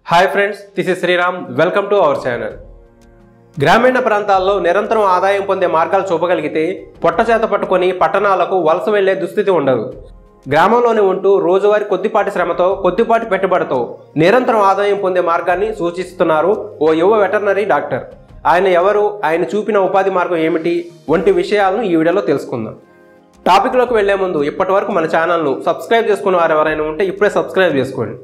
Hi friends, this is Sriram. Welcome to our channel. గ్రామీణ ప్రాంతాల్లో నిరంతరం ఆదాయం పొందే మార్గాలు చూపగలిగితే పొట్టచేత పట్టుకొని పట్టణాలకు వలస వెళ్లే దుస్థితి ఉండదు. గ్రామంలోనే ఉంటూ రోజువారీ కొద్దిపాటి శ్రమతో కొద్దిపాటి పెట్టుబడితో నిరంతరం ఆదాయం పొందే మార్గాన్ని సూచిస్తున్నారు ఓ యువ వెటర్నరీ డాక్టర్. ఆయన ఎవరు, ఆయన చూపిన ఉపాధి మార్గం ఏమిటి వంటి విషయాలను ఈ వీడియోలో తెలుసుకుందాం. టాపిక్లోకి వెళ్లే ముందు ఇప్పటి వరకు మన ఛానల్ను సబ్స్క్రైబ్ చేసుకున్న వారు ఎవరైనా ఉంటే ఇప్పుడే సబ్స్క్రైబ్ చేసుకోండి.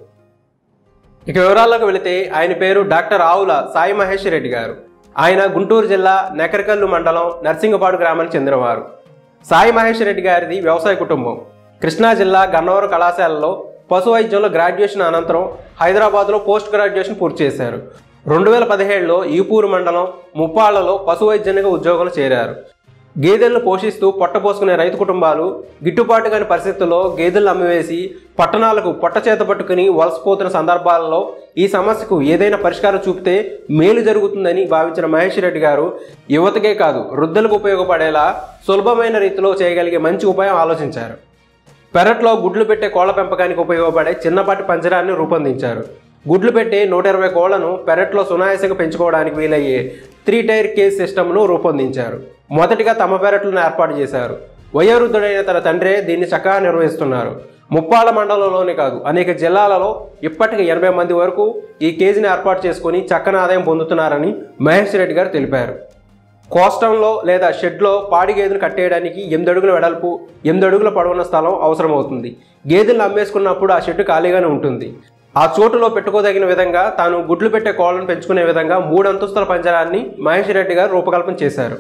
ఇక వివరాల్లోకి వెళితే ఆయన పేరు డాక్టర్ ఆవుల సాయి మహేష్ రెడ్డి గారు. ఆయన గుంటూరు జిల్లా నెకరికల్లు మండలం నర్సింగపాడు గ్రామానికి చెందినవారు. సాయి మహేష్ రెడ్డి గారిది వ్యవసాయ కుటుంబం. కృష్ణా జిల్లా గన్నవరం కళాశాలలో పశు వైద్యంలో గ్రాడ్యుయేషన్ అనంతరం హైదరాబాద్లో పోస్ట్ గ్రాడ్యుయేషన్ పూర్తి చేశారు. 2017లో ఈపూరు మండలం ముప్పాళ్లలో పశు వైద్యునిగా ఉద్యోగంలో చేరారు. గేదెలను పోషిస్తూ పొట్టపోసుకునే రైతు కుటుంబాలు గిట్టుబాటు కాని పరిస్థితుల్లో గేదెలను అమ్మివేసి పట్టణాలకు పొట్ట చేత పట్టుకుని వలసపోతున్న సందర్భాలలో ఈ సమస్యకు ఏదైనా పరిష్కారం చూపితే మేలు జరుగుతుందని భావించిన మహేష్ రెడ్డి గారు యువతకే కాదు వృద్ధులకు ఉపయోగపడేలా సులభమైన రీతిలో చేయగలిగే మంచి ఉపాయం ఆలోచించారు. పెరట్లో గుడ్లు పెట్టే కోళ్ల పెంపకానికి ఉపయోగపడే చిన్నపాటి పంజరాన్ని రూపొందించారు. గుడ్లు పెట్టే 120 కోళ్లను పెరట్లో సునాయాసంగా పెంచుకోవడానికి వీలయ్యే 3 టైర్ కేజ్ సిస్టమ్ను రూపొందించారు. మొదటిగా తమ పెరట్లను ఏర్పాటు చేశారు. వయోవృద్ధుడైన తన తండ్రే దీన్ని చక్కగా నిర్వహిస్తున్నారు. ముప్పాళ్ల మండలంలోనే కాదు అనేక జిల్లాలలో ఇప్పటికి 80 మంది వరకు ఈ కేజీని ఏర్పాటు చేసుకుని చక్కని ఆదాయం పొందుతున్నారని మహేష్ రెడ్డి గారు తెలిపారు. కోస్టంలో లేదా షెడ్లో పాడి గేదెను కట్టేయడానికి 8 అడుగుల వెడల్పు 8 అడుగుల పొడవున్న స్థలం అవసరమవుతుంది. గేదెలను అమ్మేసుకున్నప్పుడు ఆ షెడ్ ఖాళీగానే ఉంటుంది. ఆ చోటులో పెట్టుకోదగిన విధంగా తాను గుడ్లు పెట్టే కోళ్లను పెంచుకునే విధంగా 3 అంతస్తుల పంజరాన్ని మహేష్ రెడ్డి గారు రూపకల్పన చేశారు.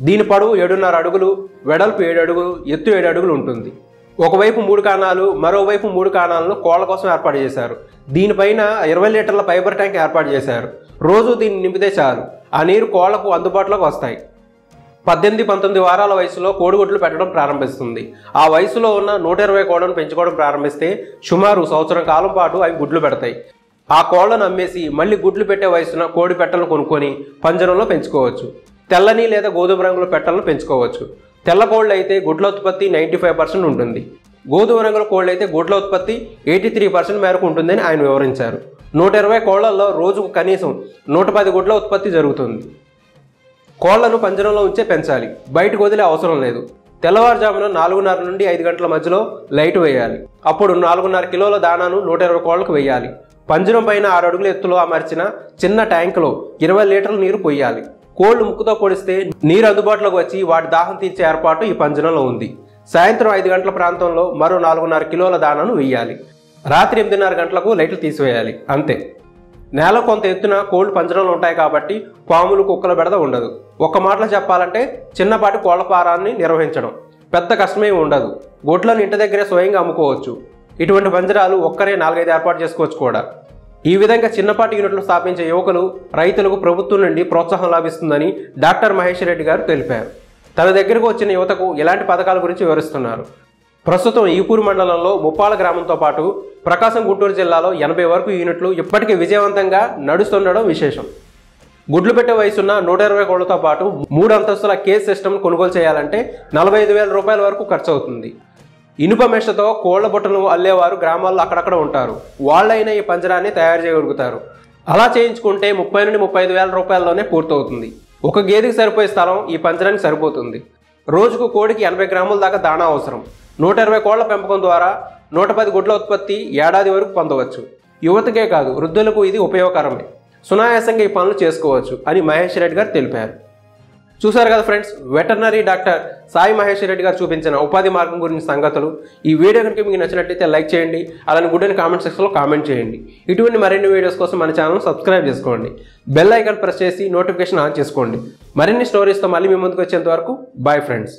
దీని పొడవు 7.5 అడుగులు, వెడల్పు 7 అడుగులు, ఎత్తు 7 అడుగులు ఉంటుంది. ఒకవైపు 3 కాణాలు, మరోవైపు 3 కాణాలను కోళ్ల కోసం ఏర్పాటు చేశారు. దీనిపైన 20 లీటర్ల ఫైబర్ ట్యాంక్ ఏర్పాటు చేశారు. రోజు దీన్ని నింపితే చాలు ఆ నీరు కోళ్లకు అందుబాటులోకి వస్తాయి. 18-19 వారాల వయసులో కోడిగుడ్లు పెట్టడం ప్రారంభిస్తుంది. ఆ వయసులో ఉన్న 120 కోళ్లను పెంచుకోవడం ప్రారంభిస్తే సుమారు సంవత్సరం కాలం పాటు అవి గుడ్లు పెడతాయి. ఆ కోళ్లను అమ్మేసి మళ్ళీ గుడ్లు పెట్టే వయసున కోడి పెట్టలను కొనుక్కొని పంజరంలో పెంచుకోవచ్చు. తెల్లని లేదా గోధుమ రంగుల పెట్టలను పెంచుకోవచ్చు. తెల్ల కోళ్ళు అయితే గుడ్ల ఉత్పత్తి 95% ఉంటుంది. గోధుమ రంగుల కోళ్ళు అయితే గుడ్ల ఉత్పత్తి 83% మేరకు ఉంటుందని ఆయన వివరించారు. 120 కోళ్లలో రోజుకు కనీసం 110 గుడ్ల ఉత్పత్తి జరుగుతుంది. కోళ్లను పంజరంలో ఉంచే పెంచాలి, బయటకు వదిలే అవసరం లేదు. తెల్లవారుజామున 4:30 నుండి 5 గంటల మధ్యలో లైట్ వేయాలి. అప్పుడు 4.5 కిలోల దానాను 120 కోళ్లకు వేయాలి. పంజరం పైన 6 అడుగుల ఎత్తులో అమర్చిన చిన్న ట్యాంకులో 20 లీటర్ల నీరు పొయ్యాలి. కోళ్లు ముక్కుతో పొడిస్తే నీరు అందుబాటులోకి వచ్చి వాటి దాహం తీర్చే ఏర్పాటు ఈ పంజరంలో ఉంది. సాయంత్రం 5 గంటల ప్రాంతంలో మరో 4.5 కిలోల దానాను వేయాలి. రాత్రి 8:30 గంటలకు లైట్లు తీసివేయాలి. అంతే. నేల కొంత ఎత్తున కోళ్లు పంజరంలో ఉంటాయి కాబట్టి పాములు కుక్కల బెడద ఉండదు. ఒక్క మాటలో చెప్పాలంటే చిన్నపాటి కోళ్ల ఫారాన్ని నిర్వహించడం పెద్ద కష్టమేమి ఉండదు. గుడ్లను ఇంటి దగ్గరే స్వయంగా అమ్ముకోవచ్చు. ఇటువంటి పంజరాలు ఒక్కరే 4-5 ఏర్పాటు చేసుకోవచ్చు కూడా. ఈ విధంగా చిన్నపాటి యూనిట్లు స్థాపించే యువకులు రైతులకు ప్రభుత్వం నుండి ప్రోత్సాహం లభిస్తుందని డాక్టర్ మహేష్ రెడ్డి గారు తెలిపారు. తన దగ్గరకు వచ్చిన యువతకు ఇలాంటి పథకాల గురించి వివరిస్తున్నారు. ప్రస్తుతం ఈపూరు మండలంలో ముప్పాళ్ల గ్రామంతో పాటు ప్రకాశం గుంటూరు జిల్లాలో 80 వరకు యూనిట్లు ఇప్పటికీ విజయవంతంగా నడుస్తుండడం విశేషం. గుడ్లు పెట్టే వయసున్న 120 కోళ్లతో పాటు 3 అంతస్తుల కేజ్ సిస్టమ్ కొనుగోలు చేయాలంటే 45,000 రూపాయల వరకు ఖర్చు అవుతుంది. ఇనుప మెషతో కోళ్ల బుట్టను అల్లేవారు గ్రామాల్లో అక్కడక్కడ ఉంటారు. వాళ్ళైనా ఈ పంజరాన్ని తయారు చేయగలుగుతారు. అలా చేయించుకుంటే 30 నుండి 35,000 రూపాయల్లోనే పూర్తవుతుంది. ఒక గేదెకి సరిపోయే స్థలం ఈ పంజరానికి సరిపోతుంది. రోజుకు కోడికి 80 గ్రాముల దాకా దాణా అవసరం. 120 కోళ్ల పెంపకం ద్వారా 110 గుడ్ల ఉత్పత్తి ఏడాది వరకు పొందవచ్చు. యువతకే కాదు వృద్ధులకు ఇది ఉపయోగకరమే. సునాయాసంగా ఈ పనులు చేసుకోవచ్చు అని మహేష్ రెడ్డి గారు తెలిపారు. చూశారు కదా friends, veterinary doctor Sai Mahesh Reddy గారు చూపించిన ఉపాధి మార్గం గురించి సంగతులు. ఈ వీడియో కనుక మీకు నచ్చినట్లయితే లైక్ చేయండి. అలానే గుడ్ అని కామెంట్ సెక్షన్లో కామెంట్ చేయండి. ఇటువంటి మరిన్ని వీడియోస్ కోసం మన ఛానల్ సబ్స్క్రైబ్ చేసుకోండి. బెల్ ఐకాన్ ప్రెస్ చేసి నోటిఫికేషన్ ఆన్ చేసుకోండి. మరిన్ని స్టోరీస్తో మళ్ళీ మీ ముందుకు వచ్చేంత వరకు బాయ్ ఫ్రెండ్స్.